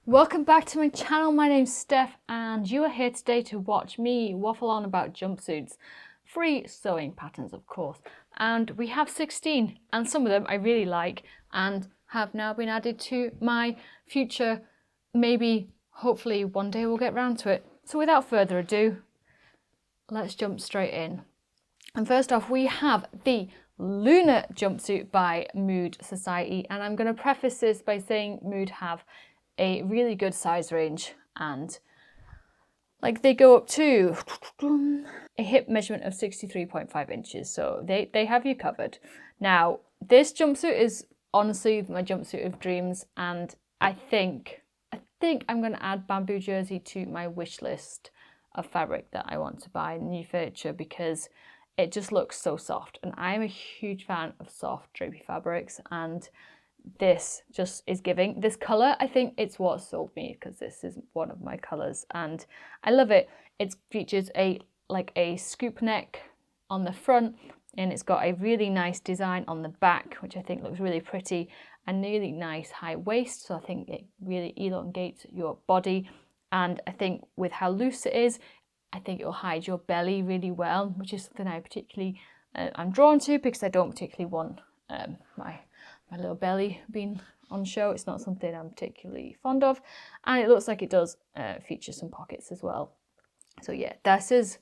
Welcome back to my channel. My name's Steph and you are here today to watch me waffle on about jumpsuits. Free sewing patterns, of course. And we have 16 and some of them I really like and have now been added to my future. Maybe, hopefully one day we'll get round to it. So without further ado, let's jump straight in. And first off, we have the Lunar jumpsuit by Mood Society. And I'm going to preface this by saying Mood have a really good size range and like they go up to a hip measurement of 63.5 inches. So they have you covered. Now, this jumpsuit is honestly my jumpsuit of dreams. And I think I'm going to add bamboo jersey to my wish list of fabric that I want to buy new furniture because it just looks so soft. And I am a huge fan of soft drapey fabrics, and this just is giving. This colour, I think it's what sold me because this is one of my colours and I love it. It features a scoop neck on the front and it's got a really nice design on the back, which I think looks really pretty, and really nice high waist, so I think it really elongates your body. And I think with how loose it is, I think it will hide your belly really well, which is something I particularly I'm drawn to because I don't particularly want my little belly being on show. It's not something I'm particularly fond of, and it looks like it does feature some pockets as well. So yeah, this is,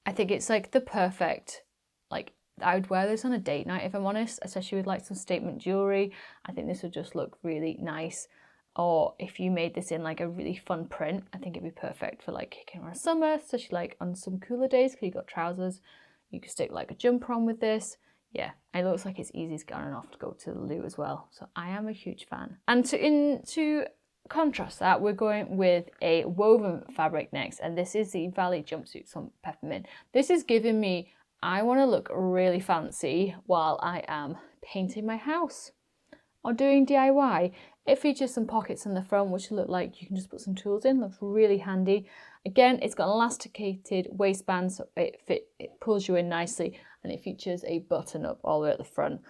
I think it's like the perfect, like I would wear this on a date night if I'm honest, especially with like some statement jewellery. I think this would just look really nice. Or if you made this in like a really fun print, I think it'd be perfect for like kicking around summer, especially like on some cooler days because you got trousers. You could stick like a jumper on with this. Yeah, it looks like it's easy to get on and off to go to the loo as well. So I am a huge fan. And to contrast that, we're going with a woven fabric next. And this is the Valley jumpsuit from Peppermint. This is giving me, I want to look really fancy while I am painting my house or doing DIY. It features some pockets in the front which look like you can just put some tools in. Looks really handy. Again, it's got an elasticated waistband, so it pulls you in nicely, and it features a button up all the way at the front.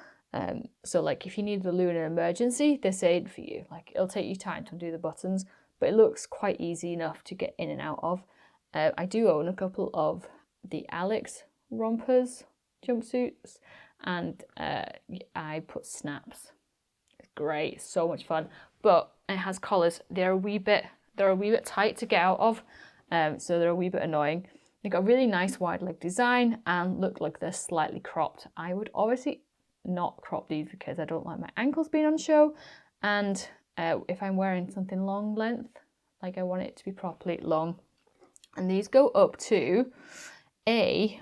So like if you need the loo in an emergency, this ain't for you. Like it'll take you time to undo the buttons, but it looks quite easy enough to get in and out of. I do own a couple of the Alex rompers jumpsuits, and I put snaps. Great, so much fun, but it has collars. They're a wee bit tight to get out of, so they're a wee bit annoying. They've got a really nice wide leg design and look like they're slightly cropped. I would obviously not crop these because I don't like my ankles being on show, and if I'm wearing something long length, like I want it to be properly long. And these go up to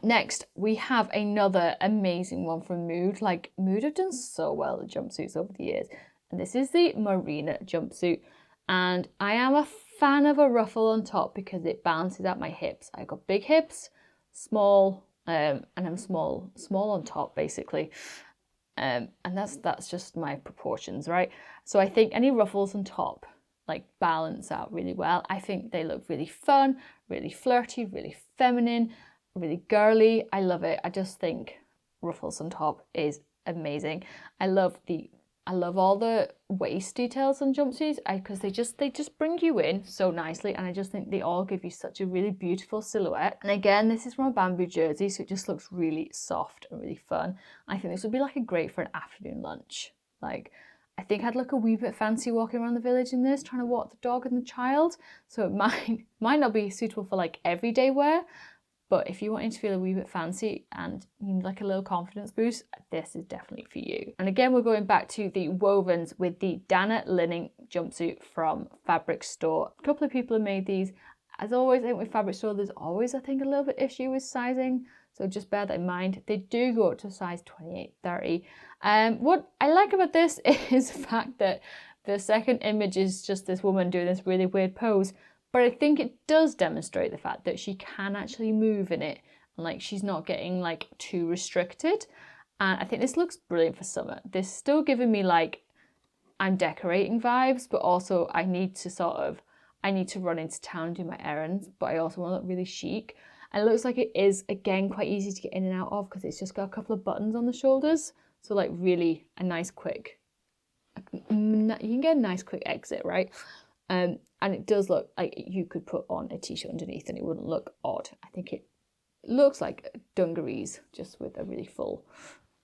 next we have another amazing one from Mood. Like Mood have done so well with jumpsuits over the years, and this is the Marina jumpsuit, and I am a fan of a ruffle on top because it balances out my hips. I've got big hips, small, and I'm small on top basically, and that's just my proportions, right? So I think any ruffles on top like balance out really well. I think they look really fun, really flirty, really feminine, really girly. I love it. I just think ruffles on top is amazing. I love all the waist details on jumpsuits because they just bring you in so nicely, and I just think they all give you such a really beautiful silhouette. And again, this is from a bamboo jersey, so it just looks really soft and really fun. I think this would be like a great for an afternoon lunch. Like I think I'd look a wee bit fancy walking around the village in this, trying to walk the dog and the child. So it might not be suitable for like everyday wear, but if you wanting to feel a wee bit fancy and you need like a little confidence boost, this is definitely for you. And again, we're going back to the wovens with the Dana linen jumpsuit from Fabric Store. A couple of people have made these. As always, I think with Fabric Store, there's always, I think, a little bit issue with sizing. So just bear that in mind. They do go up to size 28, 30. What I like about this is the fact that the second image is just this woman doing this really weird pose. But I think it does demonstrate the fact that she can actually move in it, and like she's not getting like too restricted. And I think this looks brilliant for summer. This is still giving me like I'm decorating vibes, but also I need to run into town and do my errands, but I also want to look really chic. And it looks like it is again quite easy to get in and out of because it's just got a couple of buttons on the shoulders. So like really a nice quick, you can get a nice quick exit, right? And it does look like you could put on a t-shirt underneath and it wouldn't look odd. I think it looks like dungarees, just with a really full,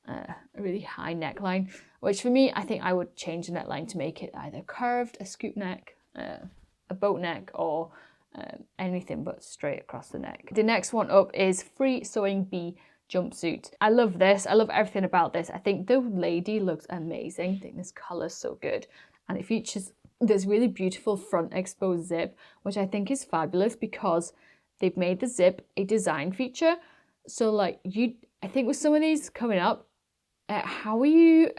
a really high neckline, which for me, I think I would change the neckline to make it either curved, a scoop neck, a boat neck, or anything but straight across the neck. The next one up is Free Sewing Bee Jumpsuit. I love this. I love everything about this. I think the lady looks amazing. I think this colour's so good. And it features this really beautiful front exposed zip, which I think is fabulous because they've made the zip a design feature. So like I think with some of these coming up, how are you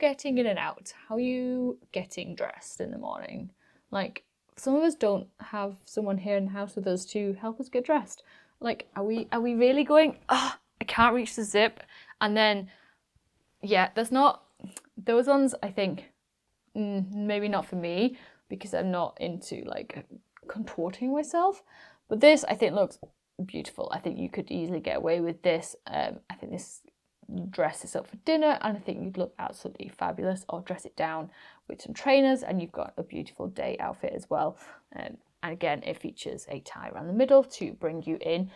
getting in and out? How are you getting dressed in the morning? Like, some of us don't have someone here in the house with us to help us get dressed. Like, are we really going, I can't reach the zip? And then, yeah, those ones, I think, maybe not for me, because I'm not into like contorting myself. But this, I think, looks beautiful. I think you could easily get away with this. I think this dresses up for dinner, and I think you'd look absolutely fabulous, or dress it down with some trainers and you've got a beautiful day outfit as well. And again, it features a tie around the middle to bring you in,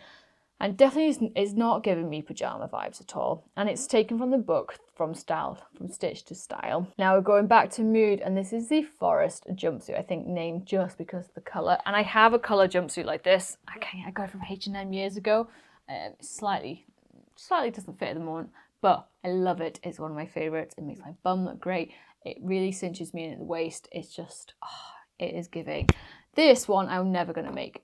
and definitely is not giving me pajama vibes at all. And it's taken from the book From Stitch to Style. Now we're going back to mood, and this is the Forest jumpsuit, I think named just because of the colour. And I have a colour jumpsuit like this. I got it from H&M years ago. Slightly doesn't fit at the moment, but I love it. It's one of my favourites. It makes my bum look great. It really cinches me in at the waist. It's just, it is giving. This one I'm never going to make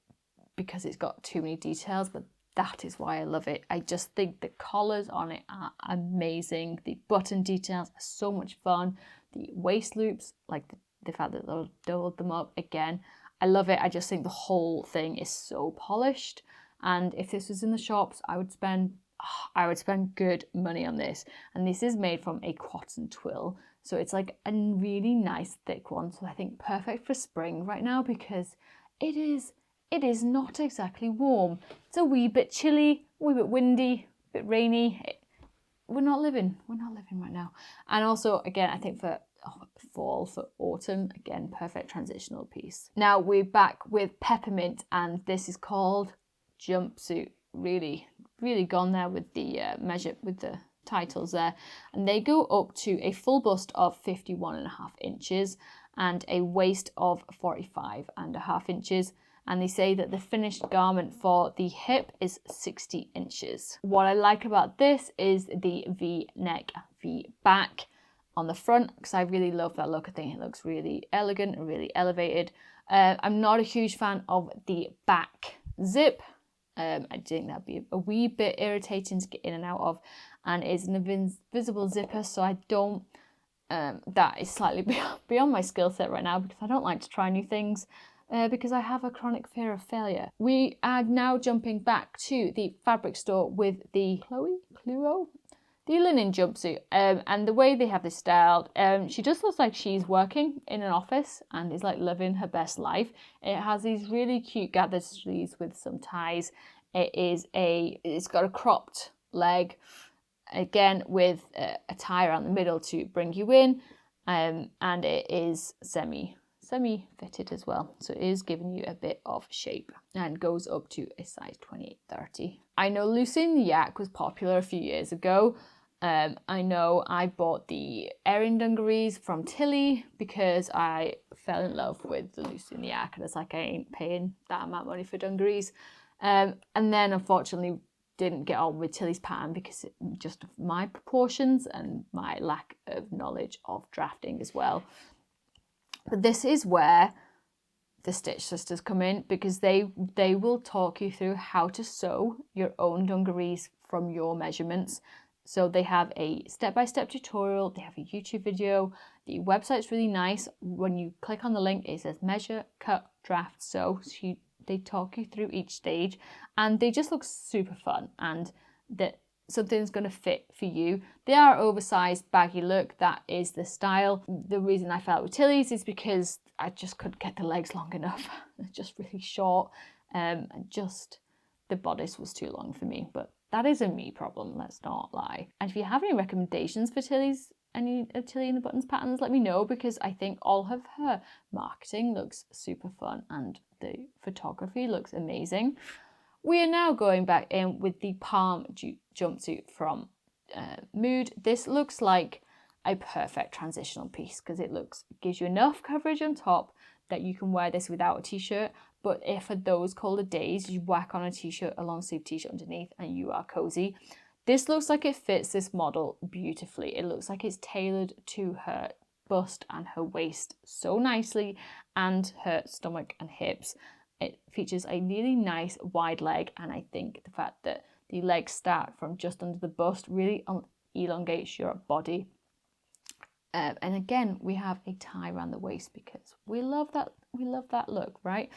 because it's got too many details, but that is why I love it. I just think the collars on it are amazing. The button details are so much fun. The waist loops, like the fact that they'll double them up again. I love it. I just think the whole thing is so polished. And if this was in the shops, I would spend good money on this. And this is made from a cotton twill. So it's like a really nice thick one. So I think perfect for spring right now because it is not exactly warm. It's a wee bit chilly, a wee bit windy, a bit rainy. We're not living right now. And also, again, I think for fall, for autumn, again, perfect transitional piece. Now we're back with Peppermint, and this is called Jumpsuit. Really, really gone there with the with the titles there. And they go up to a full bust of 51.5 inches and a waist of 45.5 inches. And they say that the finished garment for the hip is 60 inches. What I like about this is the V-neck, V-back on the front, because I really love that look. I think it looks really elegant and really elevated. I'm not a huge fan of the back zip. I think that'd be a wee bit irritating to get in and out of, and it's an invisible zipper, so I don't, that is slightly beyond my skill set right now because I don't like to try new things. Because I have a chronic fear of failure. We are now jumping back to the fabric store with the the linen jumpsuit. And the way they have this styled, she just looks like she's working in an office and is like living her best life. It has these really cute gathered sleeves with some ties. It's got a cropped leg, again with a tie around the middle to bring you in, and it is semi-fitted as well, so it is giving you a bit of shape and goes up to a size 28-30. I know Lucy in the Yak was popular a few years ago. I know I bought the Erin dungarees from Tilly because I fell in love with the Lucy in the Yak, and it's like I ain't paying that amount of money for dungarees. And then unfortunately didn't get on with Tilly's pattern because just of my proportions and my lack of knowledge of drafting as well. But this is where the Stitch Sisters come in, because they will talk you through how to sew your own dungarees from your measurements. So they have a step-by-step tutorial, they have a YouTube video, the website's really nice. When you click on the link, it says measure, cut, draft, sew. So they talk you through each stage, and they just look super fun, and that something's going to fit for you. They are oversized, baggy look. That is the style. The reason I fell out with Tilly's is because I just couldn't get the legs long enough. They're just really short, and just the bodice was too long for me. But that is a me problem, let's not lie. And if you have any recommendations for Tilly's any Tilly in the Buttons patterns, let me know, because I think all of her marketing looks super fun and the photography looks amazing. We are now going back in with the Palm jumpsuit from Mood. This looks like a perfect transitional piece because it gives you enough coverage on top that you can wear this without a t-shirt, but if for those colder days you whack on a t-shirt, a long sleeve t-shirt underneath, and you are cozy. This looks like it fits this model beautifully. It looks like it's tailored to her bust and her waist so nicely, and her stomach and hips. It features a really nice wide leg, and I think the fact that the legs start from just under the bust really elongates your body. And again, we have a tie around the waist because we love that look, right?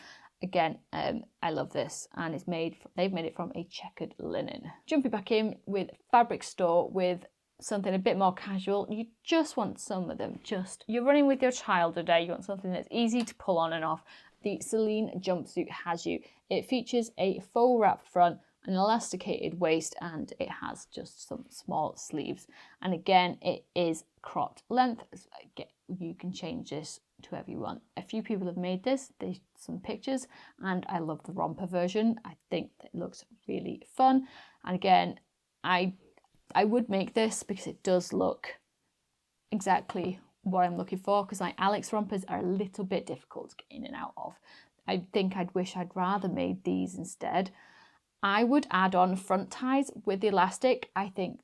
Again, I love this, and they've made it from a checkered linen. Jumping back in with Fabric Store with something a bit more casual. You just want some of them. You're running with your child today. You want something that's easy to pull on and off. The Seline jumpsuit has you. It features a faux wrap front, an elasticated waist, and it has just some small sleeves. And again, it is cropped length. You can change this to whatever you want. A few people have made this. There's some pictures, and I love the romper version. I think it looks really fun. And again, I would make this because it does look exactly what I'm looking for, because my Alex rompers are a little bit difficult to get in and out of. I think I'd rather made these instead. I would add on front ties with the elastic. I think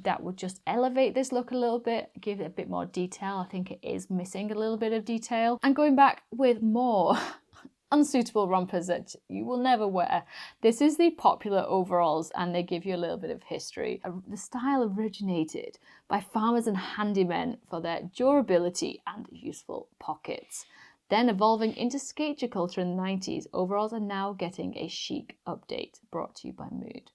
that would just elevate this look a little bit, give it a bit more detail. I think it is missing a little bit of detail. And going back with more unsuitable rompers that you will never wear. This is the popular overalls, and they give you a little bit of history. The style originated by farmers and handymen for their durability and useful pockets. Then evolving into skater culture in the 90s, overalls are now getting a chic update, brought to you by Mood.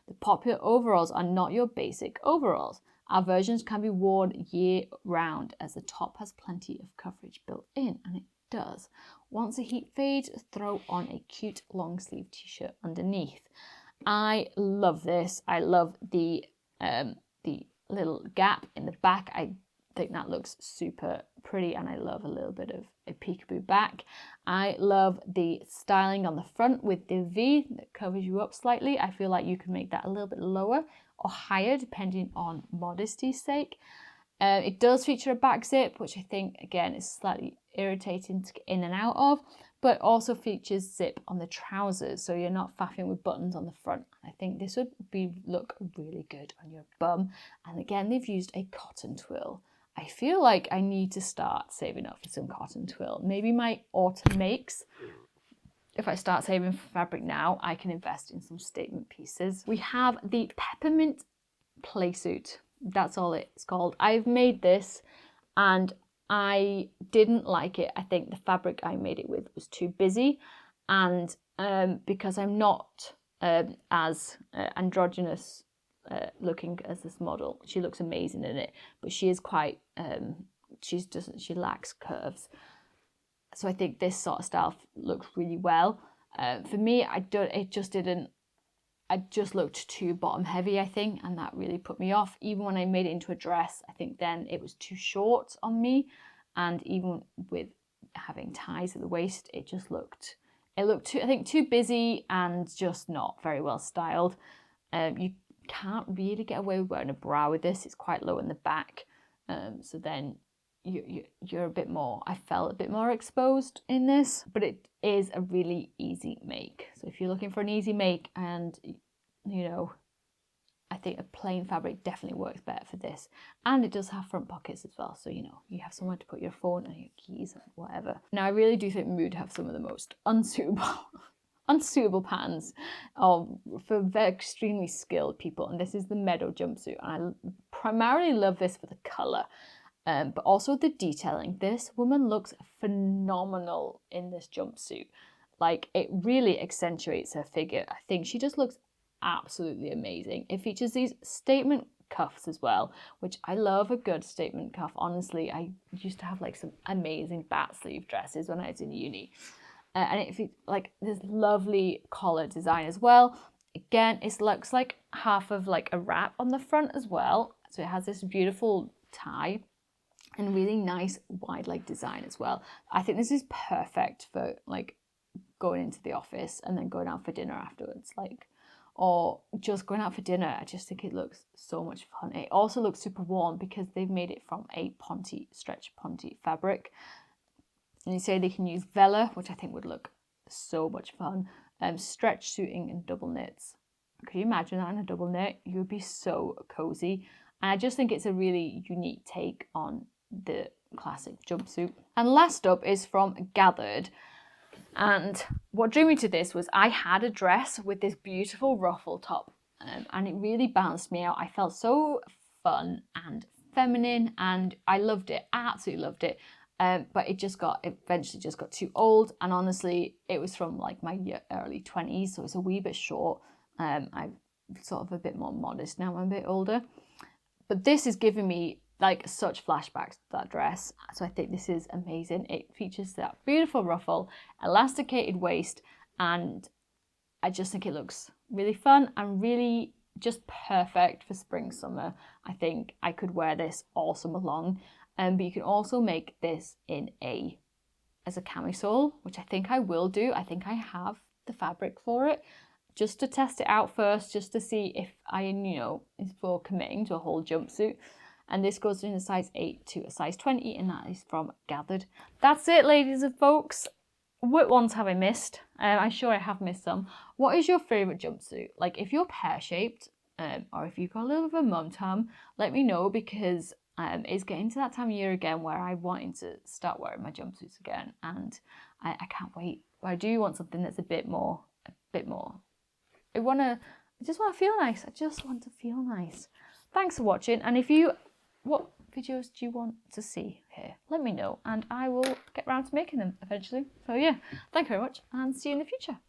The popular overalls are not your basic overalls. Our versions can be worn year round, as the top has plenty of coverage built in, and it does. Once the heat fades, throw on a cute long sleeve t-shirt underneath. I love this. I love the little gap in the back. I think that looks super pretty, and I love a little bit of a peekaboo back. I love the styling on the front with the V that covers you up slightly. I feel like you can make that a little bit lower or higher depending on modesty's sake. It does feature a back zip, which I think again is slightly irritating to get in and out of, but also features zip on the trousers, so you're not faffing with buttons on the front. I think this would look really good on your bum. And again, they've used a cotton twill. I feel like I need to start saving up for some cotton twill. Maybe my autumn makes. If I start saving for fabric now, I can invest in some statement pieces. We have the Peppermint playsuit. That's all it's called. I've made this and I didn't like it. I think the fabric I made it with was too busy, and because I'm not as androgynous looking as this model, she looks amazing in it, but she is quite she lacks curves. So I think this sort of style looks really well. For me, I just looked too bottom heavy, I think, and that really put me off. Even when I made it into a dress, I think then it was too short on me, and even with having ties at the waist, it looked too busy and just not very well styled. You can't really get away with wearing a bra with this. It's quite low in the back, so then you're a bit more, I felt a bit more exposed in this, but it is a really easy make. So if you're looking for an easy make, and you know, I think a plain fabric definitely works better for this. And it does have front pockets as well, so you know, you have somewhere to put your phone and your keys and whatever. Now I really do think Mood have some of the most unsuitable patterns for very extremely skilled people, and this is the Meadow jumpsuit, and I primarily love this for the colour. But also the detailing. This woman looks phenomenal in this jumpsuit. Like, it really accentuates her figure. I think she just looks absolutely amazing. It features these statement cuffs as well, which I love a good statement cuff. Honestly, I used to have like some amazing bat sleeve dresses when I was in uni. And it features like this lovely collar design as well. Again, it looks like half of like a wrap on the front as well. So it has this beautiful tie and really nice wide leg design as well. I think this is perfect for like going into the office and then going out for dinner afterwards, like, or just going out for dinner. I just think it looks so much fun. It also looks super warm because they've made it from a stretch ponte fabric. And you say they can use Vela, which I think would look so much fun. Stretch suiting and double knits. Could you imagine that in a double knit? You would be so cozy. And I just think it's a really unique take on the classic jumpsuit. And last up is from Gathered. And what drew me to this was I had a dress with this beautiful ruffle top, and it really balanced me out. I felt so fun and feminine, and I loved it. I absolutely loved it. But it eventually just got too old, and honestly, it was from like my early 20s, so it's a wee bit short. I'm sort of a bit more modest now. I'm a bit older, but this is giving me like such flashbacks to that dress. So I think this is amazing. It features that beautiful ruffle, elasticated waist, and I just think it looks really fun and really just perfect for spring, summer. I think I could wear this all summer long. But you can also make this as a camisole, which I think I will do. I think I have the fabric for it, just to test it out first, just to see if is for committing to a whole jumpsuit. And this goes in a size 8 to a size 20, and that is from Gathered. That's it, ladies and folks. What ones have I missed? I'm sure I have missed some. What is your favourite jumpsuit? Like, if you're pear-shaped, or if you've got a little bit of a mum tum, let me know, because it's getting to that time of year again where I'm wanting to start wearing my jumpsuits again, and I can't wait. But I do want something that's a bit more. I just want to feel nice. I just want to feel nice. Thanks for watching, and what videos do you want to see here? Let me know, and I will get around to making them eventually. So yeah, thank you very much, and see you in the future.